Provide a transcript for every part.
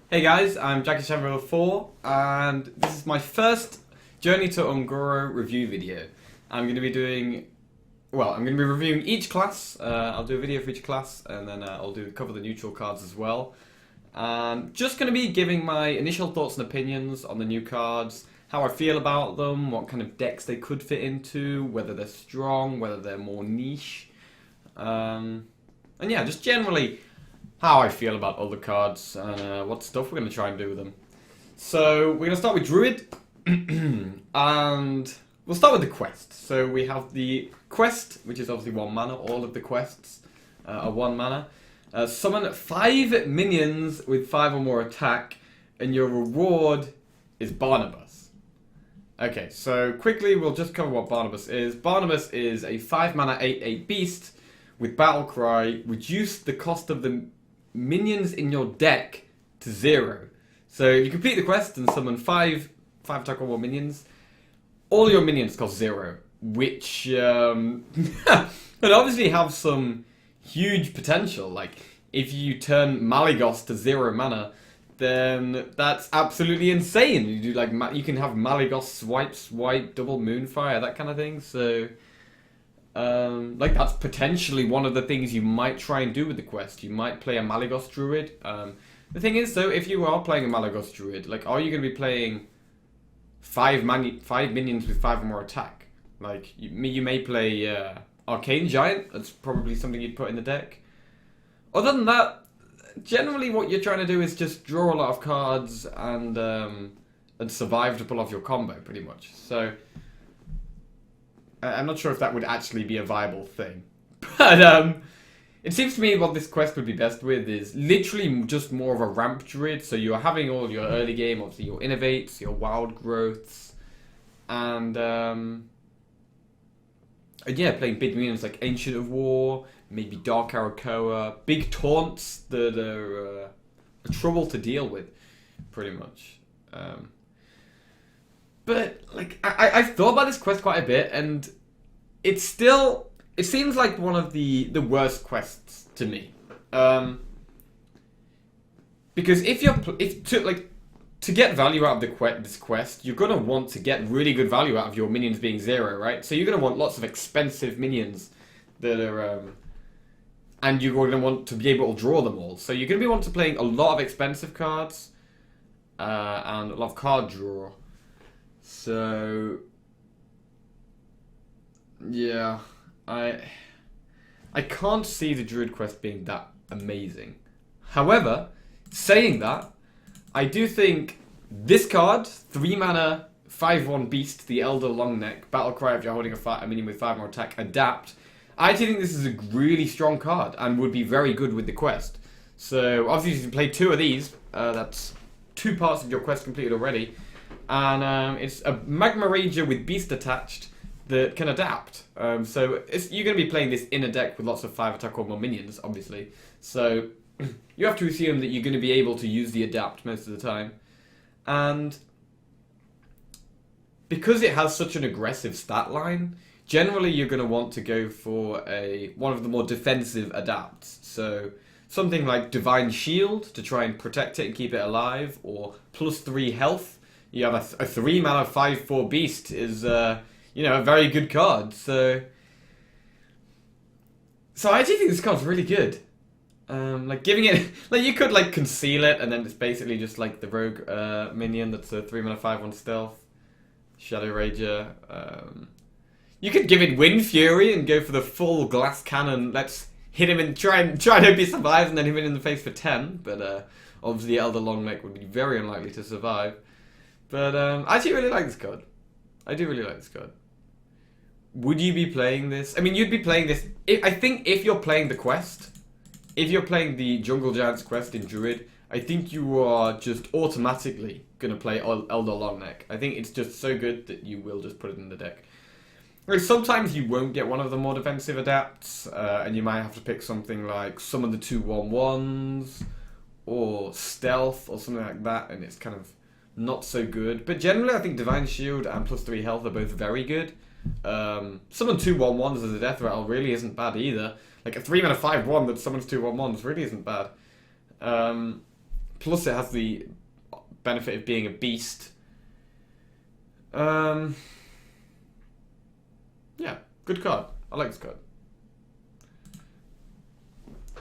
Hey guys, I'm Jackie4 and this is my first Journey to Ungoro review video. I'm going to be doing, I'm going to be reviewing each class. I'll do a video for each class and then I'll cover the neutral cards as well. Just going to be giving my initial thoughts and opinions on the new cards, how I feel about them, what kind of decks they could fit into, whether they're strong, whether they're more niche. And yeah, just generally how I feel about all the cards and what stuff we're going to try and do with them. So we're going to start with Druid, and we'll start with the quest. So we have the quest, which is obviously 1 mana. All of the quests are 1 mana. Summon 5 minions with 5 or more attack, and your reward is Barnabas. Okay, so quickly we'll just cover what Barnabas is. Barnabas is a 5 mana 8/8 beast with Battle Cry. Reduce the cost of the minions in your deck to 0. So if you complete the quest and summon 5 attack or more minions, all your minions cost 0, which would obviously have some huge potential. Like if you turn Malygos to 0 mana, then that's absolutely insane. You do like you can have Malygos swipe, double Moonfire, that kind of thing. So like that's potentially one of the things you might try and do with the quest. You might play a Malygos Druid. The thing is though, if you are playing a Malygos Druid, like are you going to be playing 5 minions with 5 or more attack? Like you may play Arcane Giant. That's probably something you'd put in the deck. Other than that, generally what you're trying to do is just draw a lot of cards and survive to pull off your combo, pretty much. So I'm not sure if that would actually be a viable thing. But it seems to me what this quest would be best with is literally just more of a ramp druid. So you're having all your early game, obviously your innovates, your wild growths, and yeah, playing big minions like Ancient of War, maybe Dark Arakoa, big taunts that are trouble to deal with, pretty much. But like I've thought about this quest quite a bit, and it seems like one of the worst quests to me. Because to get value out of this quest, you're gonna want to get really good value out of your minions being 0, right? So you're gonna want lots of expensive minions that are and you're gonna want to be able to draw them all. So you're gonna be wanting to playing a lot of expensive cards and a lot of card draw. So yeah, I can't see the Druid quest being that amazing. However, saying that, I do think this card, 3 mana, 5/1 beast, the Elder Longneck, Battle Cry if you're holding a minion with 5 more attack, adapt. I actually think this is a really strong card and would be very good with the quest. So obviously you can play 2 of these. That's 2 parts of your quest completed already. And it's a Magma Rager with Beast attached that can adapt. So you're going to be playing this in a deck with lots of 5 attack or more minions, obviously. So you have to assume that you're going to be able to use the adapt most of the time. And because it has such an aggressive stat line, generally you're going to want to go for one of the more defensive adapts. So something like Divine Shield to try and protect it and keep it alive, or +3 health. You have a 3 mana 5/4 beast is a very good card. So I actually think this card's really good. Like giving it, like you could like conceal it, and then it's basically just like the rogue minion that's a 3 mana 5/1 stealth, Shadow Rager. You could give it Wind Fury and go for the full glass cannon. Let's hit him and try and hope he survives, and then hit him in the face for 10. But obviously Elder Longneck would be very unlikely to survive. But I actually really like this card. I do really like this card. Would you be playing this? I mean, you'd be playing this. I think if you're playing the quest, if you're playing the Jungle Giants quest in Druid, I think you are just automatically going to play Elder Longneck. I think it's just so good that you will just put it in the deck. Like, sometimes you won't get one of the more defensive adapts, and you might have to pick something like Summon the 2/1/1s, or Stealth, or something like that, and it's kind of not so good. But generally I think Divine Shield and +3 health are both very good. Summon 2/1/1s as a death rattle really isn't bad either. Like a 3 mana 5/1 that summons 2/1/1s really isn't bad. plus it has the benefit of being a beast. Yeah, good card. I like this card.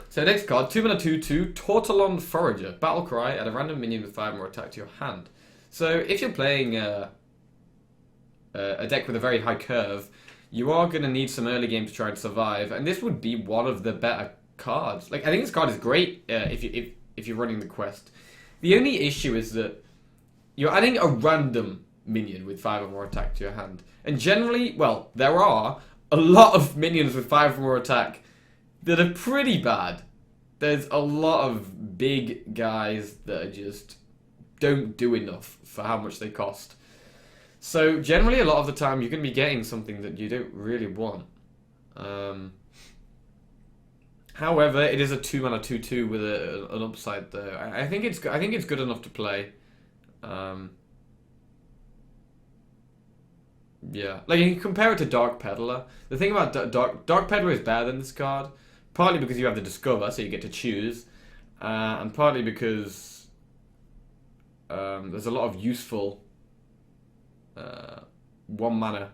So next card, 2 mana 2/2, Tortillon Forager. Battle cry, add a random minion with 5 more attack to your hand. So if you're playing a deck with a very high curve, you are going to need some early game to try and survive, and this would be one of the better cards. Like, I think this card is great if you're running the quest. The only issue is that you're adding a random minion with 5 or more attack to your hand. And generally, well, there are a lot of minions with 5 or more attack that are pretty bad. There's a lot of big guys that are just don't do enough for how much they cost. So generally, a lot of the time, you're going to be getting something that you don't really want. However, it is a 2 mana 2/2 with an upside though. I think it's good enough to play. Yeah, like you can compare it to Dark Peddler. The thing about Dark Peddler is better than this card, partly because you have the Discover, so you get to choose, and partly because there's a lot of useful 1 mana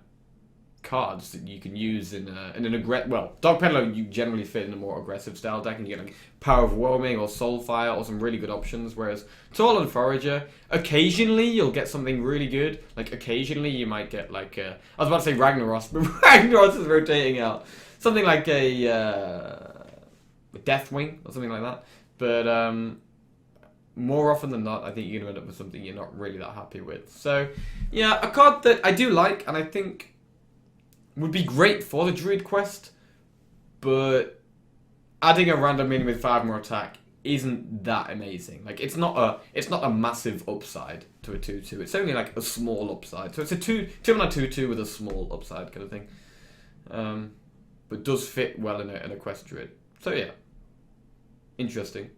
cards that you can use in an aggressive. Well, Dark Peddler you generally fit in a more aggressive style deck, and you get like Power of Overwhelming or Soulfire or some really good options. Whereas Tortillon Forager, occasionally you'll get something really good. Like occasionally you might get like I was about to say Ragnaros, but Ragnaros is rotating out. Something like a Deathwing or something like that. But more often than not, I think you're going to end up with something you're not really that happy with. So, yeah, a card that I do like, and I think would be great for the Druid quest, but adding a random minion with 5 more attack isn't that amazing. Like, it's not a massive upside to a 2/2. It's only like a small upside. So it's a 2 mana 2/2 with a small upside kind of thing. But does fit well in a quest Druid. So, yeah. Interesting.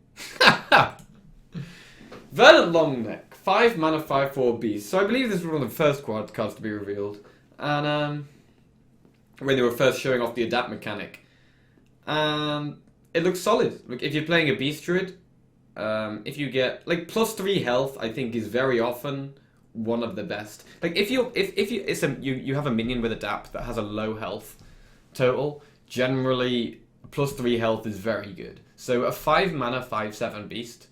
Verdant Longneck, 5 mana 5/4 beast. So I believe this was one of the first cards to be revealed, and when they were first showing off the adapt mechanic, and it looks solid. Like if you're playing a beast druid, if you get like +3 health, I think is very often one of the best. Like if you have a minion with adapt that has a low health total, generally +3 health is very good. So a 5 mana 5/7 beast.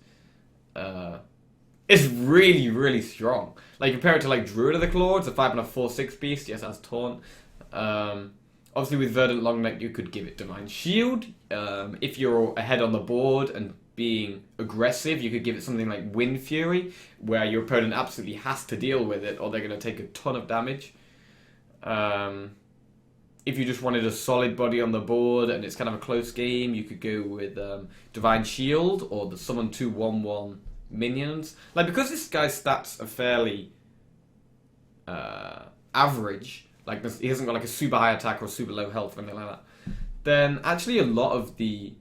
It's really, really strong. Like, compare it to, like, Druid of the Claw, it's a 5 mana 4/6 beast, yes, it has Taunt. Obviously, with Verdant Longneck, you could give it Divine Shield. If you're ahead on the board and being aggressive, you could give it something like Wind Fury, where your opponent absolutely has to deal with it, or they're going to take a ton of damage. If you just wanted a solid body on the board and it's kind of a close game, you could go with Divine Shield or the Summon 2/1/1 minions. Like, because this guy's stats are fairly average, like he hasn't got like a super high attack or super low health or anything like that, then actually a lot of the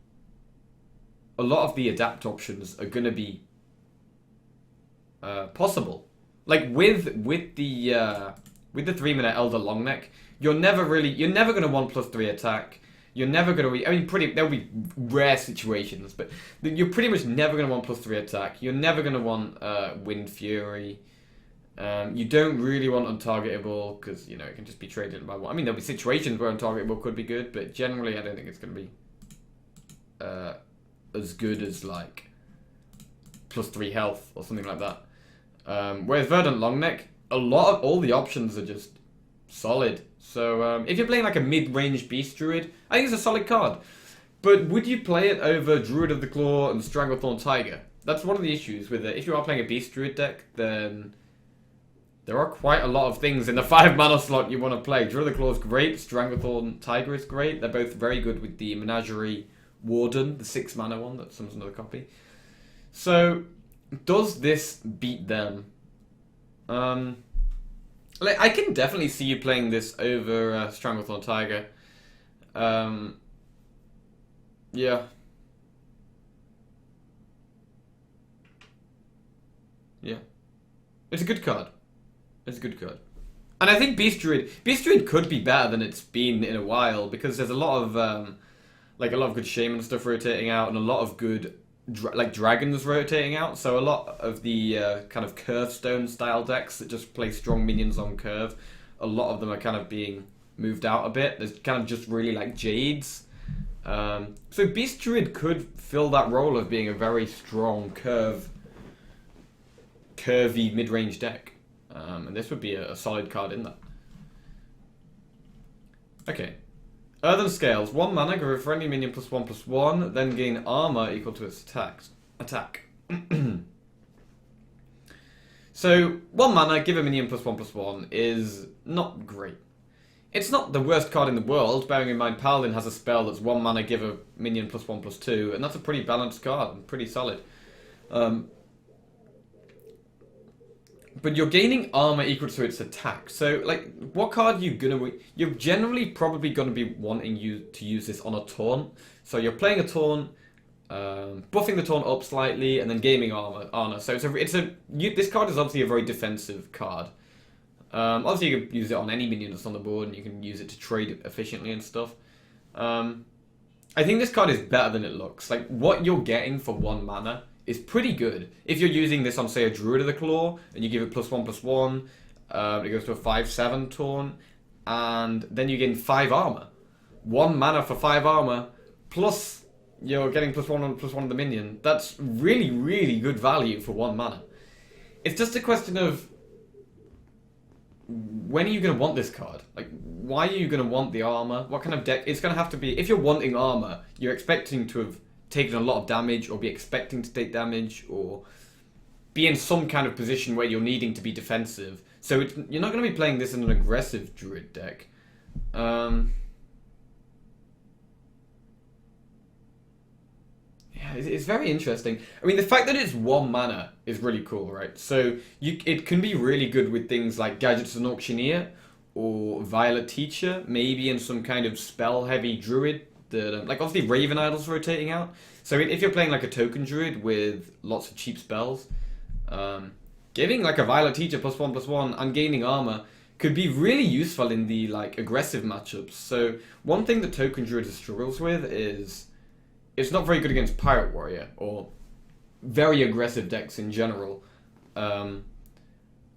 adapt options are going to be possible. Like with the 3 mana Elder Longneck, you're never going to want +3 attack. You're never going to... there'll be rare situations, but you're pretty much never going to want +3 attack. You're never going to want Wind Fury. You don't really want Untargetable, because, you know, it can just be traded by one. I mean, there'll be situations where Untargetable could be good, but generally I don't think it's going to be as good as, like, +3 health or something like that. Whereas Verdant Longneck, all the options are just solid. So if you're playing like a mid-range Beast Druid, I think it's a solid card. But would you play it over Druid of the Claw and Stranglethorn Tiger? That's one of the issues with it. If you are playing a Beast Druid deck, then there are quite a lot of things in the 5 mana slot you want to play. Druid of the Claw is great, Stranglethorn Tiger is great. They're both very good with the Menagerie Warden, the 6 mana one that summons another copy. So, does this beat them? Like, I can definitely see you playing this over Stranglethorn Tiger. Yeah. Yeah. It's a good card. It's a good card. And I think Beast Druid could be better than it's been in a while, because there's a lot of, like, a lot of good Shaman stuff rotating out, and a lot of good like dragons rotating out. So a lot of the kind of Hearthstone style decks that just play strong minions on curve, a lot of them are kind of being moved out a bit. There's kind of just really like Jades. So Beast Druid could fill that role of being a very strong curvy mid-range deck. And this would be a solid card in that. Okay. Earthen Scales. 1 mana, give a friendly minion +1/+1, then gain armor equal to its attack. So, 1 mana, give a minion +1/+1 is not great. It's not the worst card in the world, bearing in mind Paladin has a spell that's 1 mana, give a minion +1/+2, and that's a pretty balanced card, and pretty solid. But you're gaining armor equal to its attack. So, like, what card are you gonna... You're generally probably gonna be wanting you to use this on a taunt. So you're playing a taunt, buffing the taunt up slightly, and then gaining armor. So this card is obviously a very defensive card. Obviously you can use it on any minion that's on the board, and you can use it to trade efficiently and stuff. I think this card is better than it looks. Like, what you're getting for 1 mana is pretty good. If you're using this on, say, a Druid of the Claw, and you give it +1/+1, it goes to a 5/7 taunt, and then you gain 5 armor. 1 mana for 5 armor, plus you're getting +1/+1 of the minion. That's really, really good value for 1 mana. It's just a question of when are you going to want this card? Like, why are you going to want the armor? What kind of deck? It's going to have to be... If you're wanting armor, you're expecting to have taken a lot of damage, or be expecting to take damage, or be in some kind of position where you're needing to be defensive. So you're not going to be playing this in an aggressive Druid deck. Yeah, it's very interesting. I mean, the fact that it's 1 mana is really cool, right? So it can be really good with things like Gadgets and Auctioneer, or Violet Teacher, maybe in some kind of spell-heavy Druid. Like, obviously Raven Idol's rotating out. So if you're playing like a token Druid with lots of cheap spells, giving like a Violet Teacher +1/+1 and gaining armor could be really useful in the like aggressive matchups. So one thing that token Druid struggles with is it's not very good against Pirate Warrior or very aggressive decks in general. And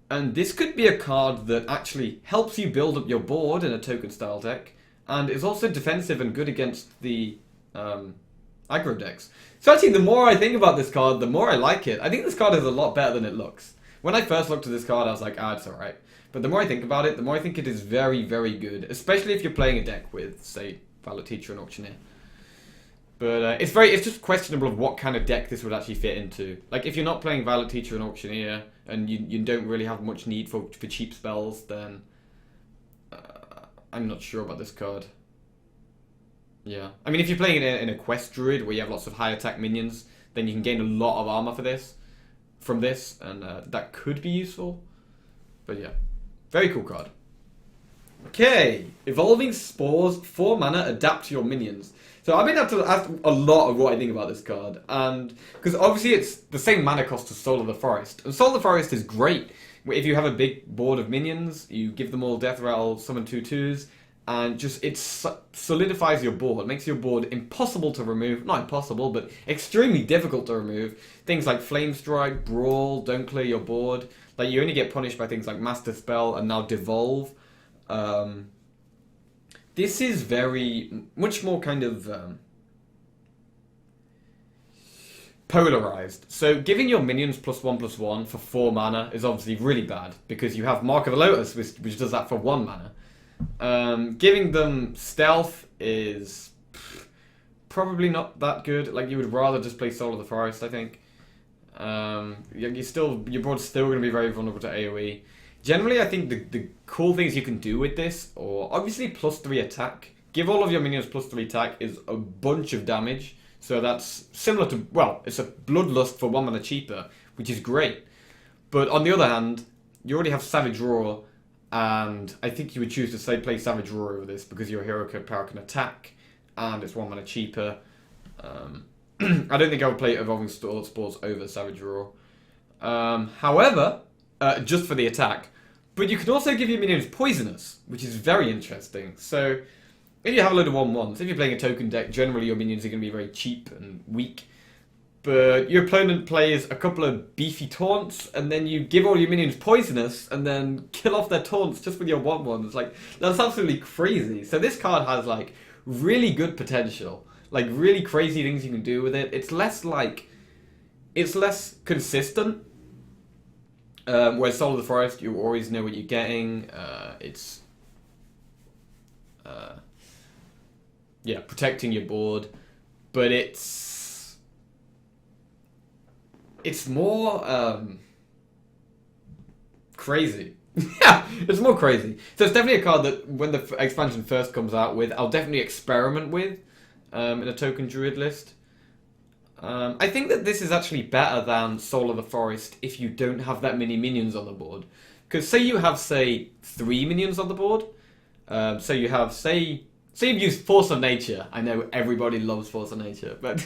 this could be a card that actually helps you build up your board in a token style deck, and is also defensive and good against the aggro decks. So actually, the more I think about this card, the more I like it. I think this card is a lot better than it looks. When I first looked at this card, I was like, it's alright. But the more I think about it, the more I think it is very, very good. Especially if you're playing a deck with, say, Violet Teacher and Auctioneer. But it's just questionable of what kind of deck this would actually fit into. Like, if you're not playing Violet Teacher and Auctioneer, and you don't really have much need for cheap spells, then I'm not sure about this card. Yeah. I mean, if you're playing it in a quest Druid where you have lots of high attack minions, then you can gain a lot of armor from this, and that could be useful. But yeah. Very cool card. Okay. Evolving Spores, 4 mana, adapt to your minions. So I've been able to ask a lot of what I think about this card, and because obviously it's the same mana cost as Soul of the Forest. And Soul of the Forest is great. If you have a big board of minions, you give them all Death Rattle, summon 2/2s, and just it solidifies your board. It makes your board impossible to remove. Not impossible, but extremely difficult to remove. Things like Flame Strike, Brawl, don't clear your board. Like, you only get punished by things like Master Spell and now Devolve. This is much more kind of polarized. So giving your minions +1/+1 for 4 mana is obviously really bad, because you have Mark of the Lotus, which does that for 1 mana. Giving them stealth is probably not that good. Like, you would rather just play Soul of the Forest, I think. Your board's still going to be very vulnerable to AoE. Generally, I think the cool things you can do with this, or obviously +3 attack. Give all of your minions +3 attack is a bunch of damage. So that's similar to, well, it's a Bloodlust for 1 mana cheaper, which is great. But on the other hand, you already have Savage Roar, and I think you would choose to play Savage Roar over this because your hero power can attack, and it's 1 mana cheaper. I don't think I would play Evolving Spores over Savage Roar. However, just for the attack. But you can also give your minions Poisonous, which is very interesting. So, if you have a load of 1/1s, if you're playing a token deck, generally your minions are going to be very cheap and weak. but your opponent plays a couple of beefy taunts, and then you give all your minions poisonous, and then kill off their taunts just with your 1/1. It's like, that's absolutely crazy. So this card has like really good potential, like really crazy things you can do with it. It's less consistent. Whereas Soul of the Forest, you always know what you're getting. Yeah, protecting your board, but it's more crazy. Yeah, it's more crazy. So it's definitely a card that when the expansion first comes out with, I'll definitely experiment with in a token Druid list. I think that this is actually better than Soul of the Forest if you don't have that many minions on the board. Because say you have, say, 3 minions on the board. So you have, say you've used Force of Nature. I know everybody loves Force of Nature, but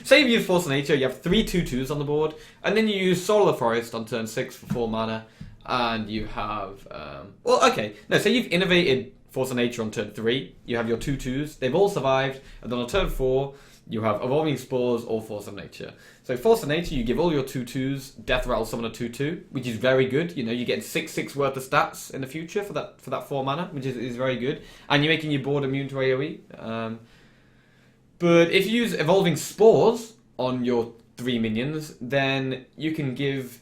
say you've used Force of Nature, you have 3 2/2s on the board, and then you use Soul of the Forest on turn 6 for 4 mana, and you have, say you've innovated Force of Nature on turn 3, you have your 2/2s, they've all survived, and then on turn 4, you have Evolving Spores or Force of Nature. So Force of Nature, you give all your 2/2s, Death Rattle summon a 2/2, which is very good. You know, you get 6/6 worth of stats in the future for that 4 mana, which is very good. And you're making your board immune to AoE. But if you use Evolving Spores on your 3 minions, then you can give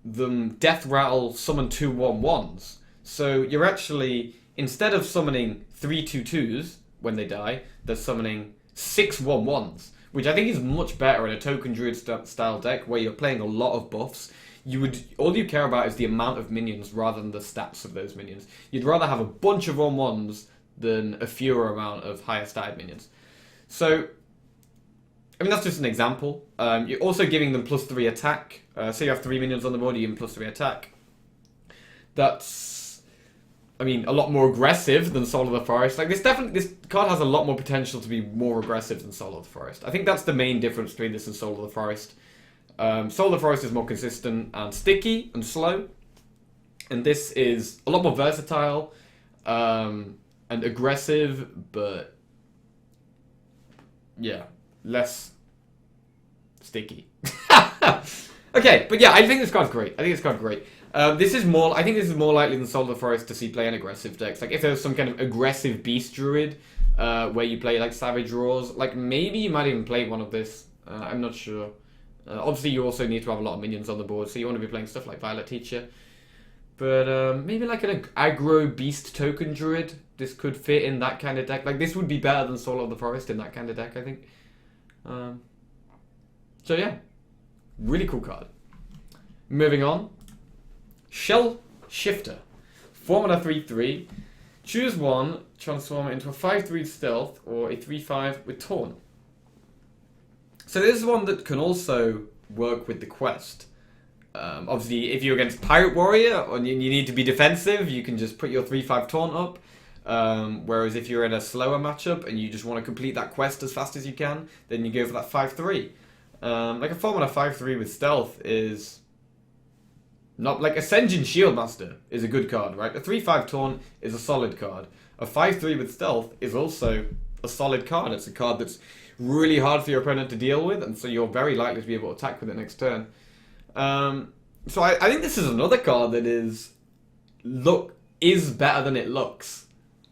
them Death Rattle summon 2/1/1s. So you're actually, instead of summoning 3 2/2s when they die, they're summoning 6 1/1s, which I think is much better in a token Druid style deck where you're playing a lot of buffs. All you care about is the amount of minions rather than the stats of those minions. You'd rather have a bunch of 1/1s than a fewer amount of higher statted minions. So, I mean, that's just an example. You're also giving them +3 attack. Say you have 3 minions on the board, you give them +3 attack. That's, I mean, a lot more aggressive than Soul of the Forest. Like, this card has a lot more potential to be more aggressive than Soul of the Forest. I think that's the main difference between this and Soul of the Forest. Soul of the Forest is more consistent and sticky and slow, and this is a lot more versatile and aggressive, but yeah, less sticky. Okay, but yeah, I think this card's great. This is more. I think this is more likely than Soul of the Forest to see play in aggressive decks. Like if there's some kind of aggressive beast druid where you play like Savage Roars, like maybe you might even play one of this. I'm not sure. Obviously, you also need to have a lot of minions on the board, so you want to be playing stuff like Violet Teacher. But maybe like an aggro beast token druid. This could fit in that kind of deck. Like this would be better than Soul of the Forest in that kind of deck, I think. So yeah, really cool card. Moving on. Shell Shifter. 4 mana 3/3. Choose one, transform it into a 5/3 stealth or a 3/5 with Taunt. So this is one that can also work with the quest. Obviously, if you're against Pirate Warrior and you need to be defensive, you can just put your 3/5 Taunt up. Whereas if you're in a slower matchup and you just want to complete that quest as fast as you can, then you go for that 5/3. Like a 4 mana 5/3 with stealth is not like Ascension Shieldmaster is a good card, right? A 3/5 Taunt is a solid card. A 5/3 with stealth is also a solid card. It's a card that's really hard for your opponent to deal with, and so you're very likely to be able to attack with it next turn. So I think this is another card that is better than it looks.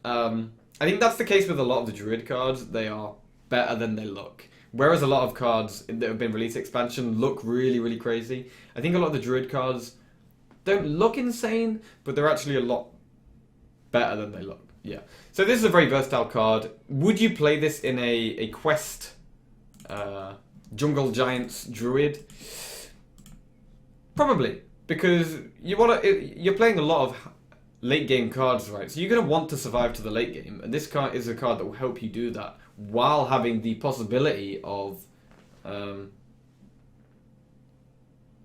I think that's the case with a lot of the Druid cards. They are better than they look. Whereas a lot of cards that have been released expansion look really, really crazy. I think a lot of the Druid cards don't look insane, but they're actually a lot better than they look. Yeah. So this is a very versatile card. Would you play this in a quest Jungle Giants Druid? Probably, because you're playing a lot of late game cards, right? So you're going to want to survive to the late game, and this card is a card that will help you do that while having the possibility of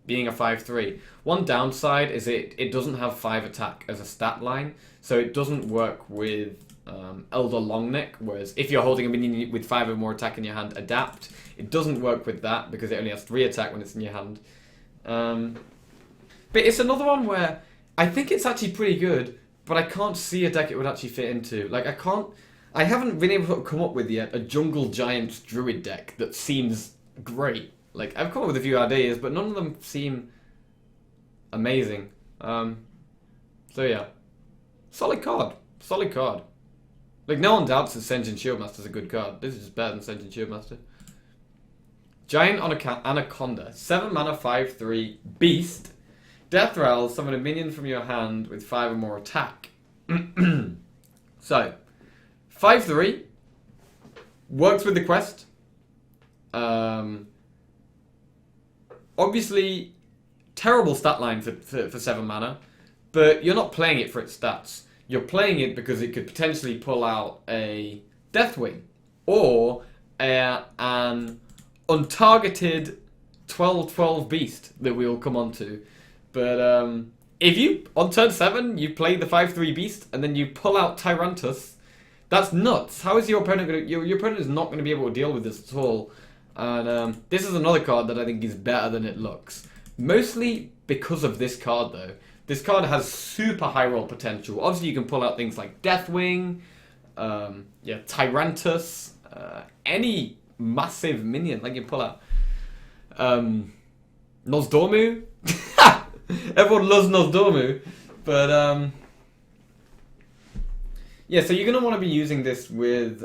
being a 5/3. One downside is it doesn't have 5 attack as a stat line, so it doesn't work with Elder Longneck, whereas if you're holding a minion with 5 or more attack in your hand, adapt. It doesn't work with that because it only has 3 attack when it's in your hand. But it's another one where I think it's actually pretty good, but I can't see a deck it would actually fit into. Like I haven't been able to come up with yet a Jungle Giants Druid deck that seems great. Like, I've come up with a few ideas, but none of them seem amazing. So yeah. Solid card. Solid card. Like, no one doubts that Sentient Shieldmaster's a good card. This is just better than Sentient Shieldmaster. Giant Anaconda. 7 mana, 5/3, Beast. Death Rattle, summon a minion from your hand with 5 or more attack. So, 5/3. Works with the quest. Obviously, terrible stat line for 7 mana, but you're not playing it for its stats. You're playing it because it could potentially pull out a Deathwing, or an untargeted 12/12 beast that we'll come on to. But if you, on turn 7, you play the 5/3 beast, and then you pull out Tyrantus, that's nuts. How is your opponent going to... Your opponent is not going to be able to deal with this at all. And this is another card that I think is better than it looks. Mostly because of this card, though. This card has super high roll potential. Obviously, you can pull out things like Deathwing, Tyrantus, any massive minion. Like, you pull out Nosdormu. Everyone loves Nosdormu. But, yeah, so you're going to want to be using this with...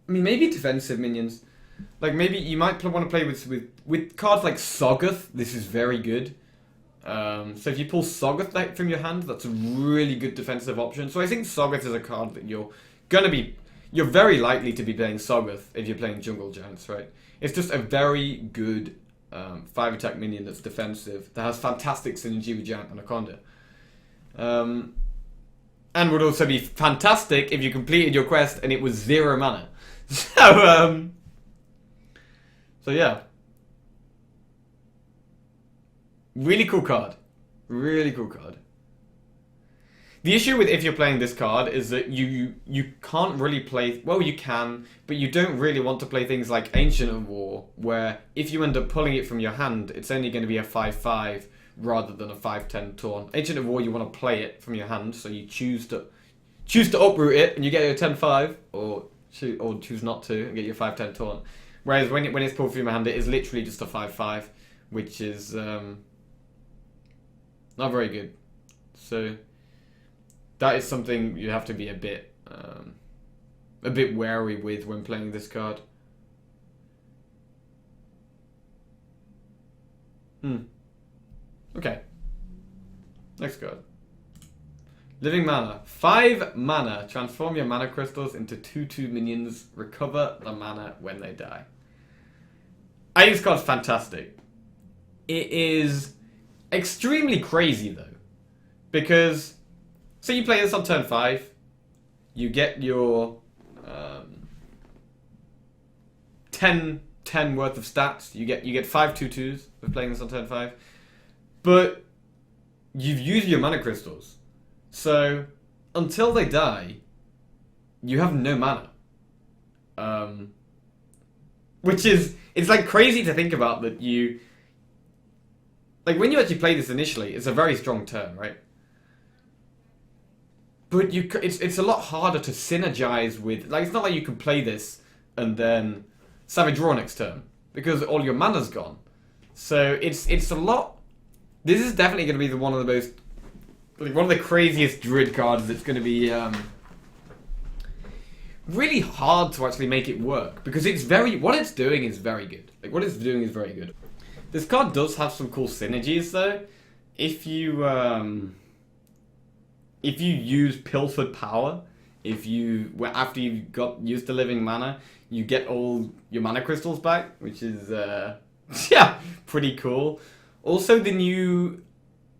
I mean, maybe defensive minions. Like, maybe you might want to play with cards like Soggoth. This is very good. So if you pull Soggoth from your hand, that's a really good defensive option. So I think Soggoth is a card that you're very likely to be playing Soggoth if you're playing Jungle Giants, right? It's just a very good 5-attack minion that's defensive, that has fantastic synergy with Giant Anaconda. And would also be fantastic if you completed your quest and it was 0 mana. So yeah. Really cool card. Really cool card. The issue with if you're playing this card is that you can't really play... Well, you can, but you don't really want to play things like Ancient of War, where if you end up pulling it from your hand, it's only going to be a 5/5 rather than a 5/10 taunt. Ancient of War, you want to play it from your hand, so you choose to uproot it, and you get your 10/5, or choose not to, and get your 5/10 taunt. Whereas when it's pulled from your hand, it is literally just a 5/5, which is not very good. So that is something you have to be a bit wary with when playing this card. Okay. Next card. Living Mana. 5 mana. Transform your mana crystals into 2/2 minions. Recover the mana when they die. I think this card's fantastic. It is extremely crazy, though. Because, say you play this on turn 5. You get your 10 worth of stats. You get 5 2/2s for playing this on turn 5. But you've used your mana crystals. So, until they die, you have no mana. Which is... It's like crazy to think about that you... Like, when you actually play this initially, it's a very strong turn, right? But it's a lot harder to synergize with... Like, it's not like you can play this and then Savage Roar next turn, because all your mana's gone. So, it's a lot... This is definitely going to be one of the most... Like, one of the craziest Druid cards that's going to be really hard to actually make it work, because it's very... What it's doing is very good. Like, what it's doing is very good. This card does have some cool synergies, though. If you use Pilfered Power, after you've used the Living Mana, you get all your mana crystals back, which is yeah, pretty cool. Also, the new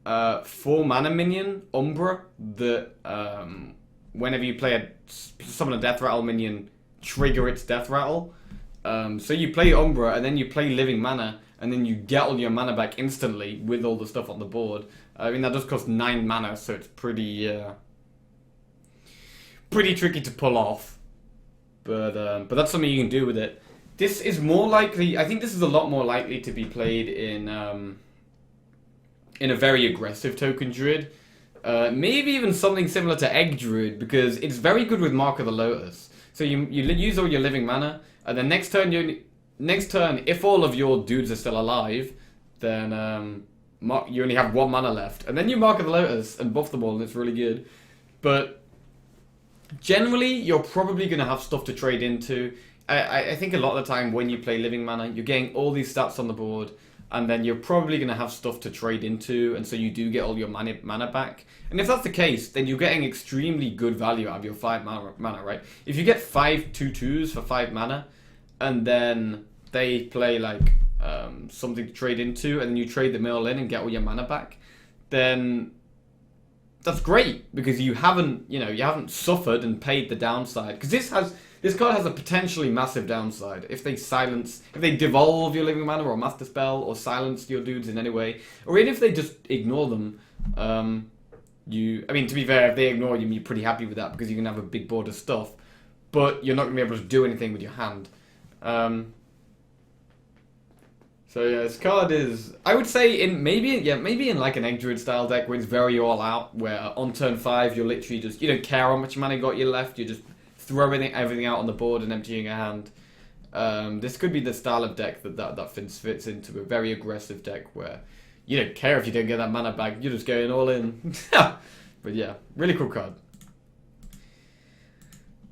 4 mana minion, Umbra, that whenever you play summon a Death Rattle minion, trigger its Death Rattle. So you play Umbra, and then you play Living Mana, and then you get all your mana back instantly with all the stuff on the board. I mean, that does cost 9 mana, so it's pretty tricky to pull off. But that's something you can do with it. This is more likely... I think this is a lot more likely to be played in a very aggressive token Druid. Maybe even something similar to Egg Druid, because it's very good with Mark of the Lotus. So you use all your living mana, and then next turn, if all of your dudes are still alive, then you only have 1 mana left. And then you Mark of the Lotus and buff them all, and it's really good. But generally, you're probably going to have stuff to trade into. I think a lot of the time when you play living mana, you're getting all these stats on the board, and then you're probably going to have stuff to trade into, and so you do get all your mana back. And if that's the case, then you're getting extremely good value out of your 5 mana, right? If you get 5 2/2s for 5 mana, and then they play like something to trade into, and then you trade the mill in and get all your mana back, then that's great, because you haven't suffered and paid the downside. Because this card has a potentially massive downside. If they devolve your living mana or master spell or silence your dudes in any way, or even if they just ignore them, to be fair, if they ignore you, you're pretty happy with that because you can have a big board of stuff, but you're not going to be able to do anything with your hand. So yeah, this card is, I would say, maybe in like an Egg Druid style deck where it's very all out, where on turn 5 you're literally just, you don't care how much mana got you left, you just throw everything out on the board and emptying your hand. This could be the style of deck that fits into a very aggressive deck where you don't care if you don't get that mana back, you're just going all in. But yeah, really cool card.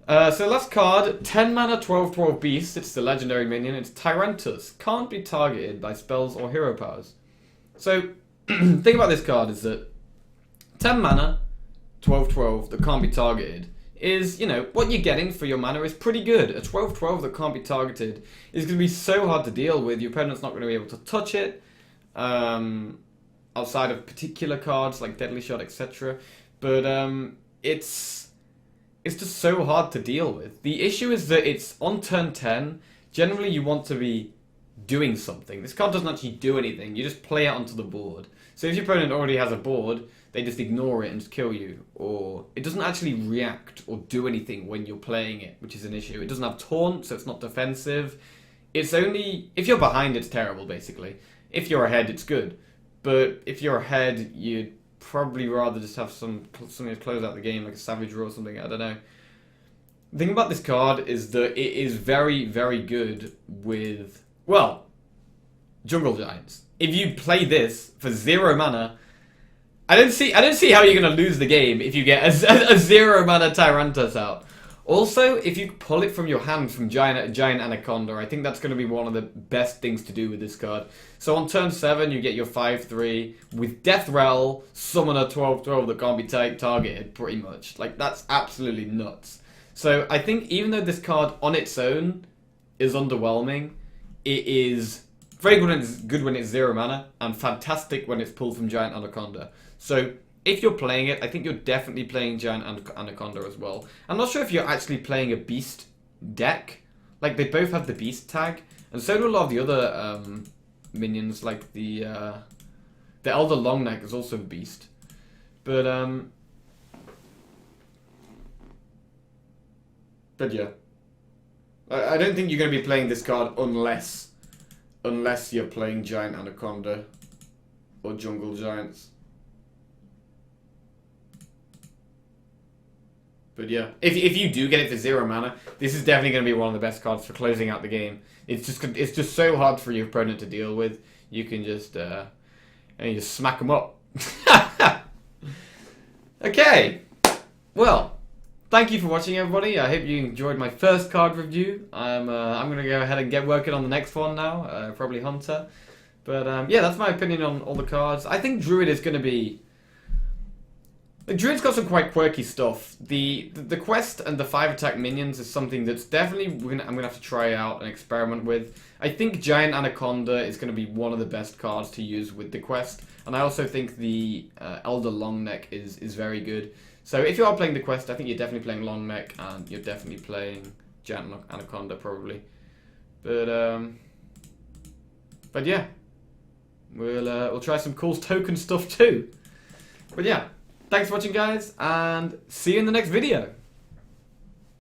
So last card, 10 mana 12/12 beast. It's the legendary minion. It's Tyrantus. Can't be targeted by spells or hero powers. So thing about this card is that 10 mana 12/12 that can't be targeted is, what you're getting for your mana is pretty good. A 12/12 that can't be targeted is going to be so hard to deal with. Your opponent's not going to be able to touch it, outside of particular cards like Deadly Shot, etc. But it's just so hard to deal with. The issue is that it's on turn 10. Generally, you want to be doing something. This card doesn't actually do anything. You just play it onto the board. So if your opponent already has a board, they just ignore it and just kill you. Or it doesn't actually react or do anything when you're playing it, which is an issue. It doesn't have taunt, so it's not defensive. It's only... if you're behind, it's terrible, basically. If you're ahead, it's good. But if you're ahead, you'd probably rather just have something to close out the game, like a Savage Roar or something, I don't know. The thing about this card is that it is very, very good with, well, Jungle Giants. If you play this for 0 mana, I don't see how you're going to lose the game if you get a 0 mana Tyrantus out. Also, if you pull it from your hand from Giant Anaconda, I think that's going to be one of the best things to do with this card. So on turn 7, you get your 5/3 with Death Rattle, summon a 12/12 that can't be targeted, pretty much. Like, that's absolutely nuts. So I think even though this card on its own is underwhelming, it is very good when it's 0 mana, and fantastic when it's pulled from Giant Anaconda. So if you're playing it, I think you're definitely playing Giant Anaconda as well. I'm not sure if you're actually playing a Beast deck. Like, they both have the Beast tag, and so do a lot of the other minions, like the Elder Longneck is also Beast. But yeah. I don't think you're going to be playing this card unless you're playing Giant Anaconda or Jungle Giants. But yeah, if you do get it for 0 mana, this is definitely going to be one of the best cards for closing out the game. It's just so hard for your opponent to deal with. You can just smack them up. Okay, well, thank you for watching, everybody. I hope you enjoyed my first card review. I'm going to go ahead and get working on the next one now, probably Hunter. But yeah, that's my opinion on all the cards. I think Druid is going to be... The Druid's got some quite quirky stuff. The quest and the 5-attack minions is something that's definitely I'm gonna have to try out and experiment with. I think Giant Anaconda is going to be one of the best cards to use with the quest, and I also think the Elder Longneck is very good. So if you are playing the quest, I think you're definitely playing Longneck, and you're definitely playing Giant Anaconda probably. But yeah, we'll try some cool token stuff too. But yeah. Thanks for watching, guys, and see you in the next video.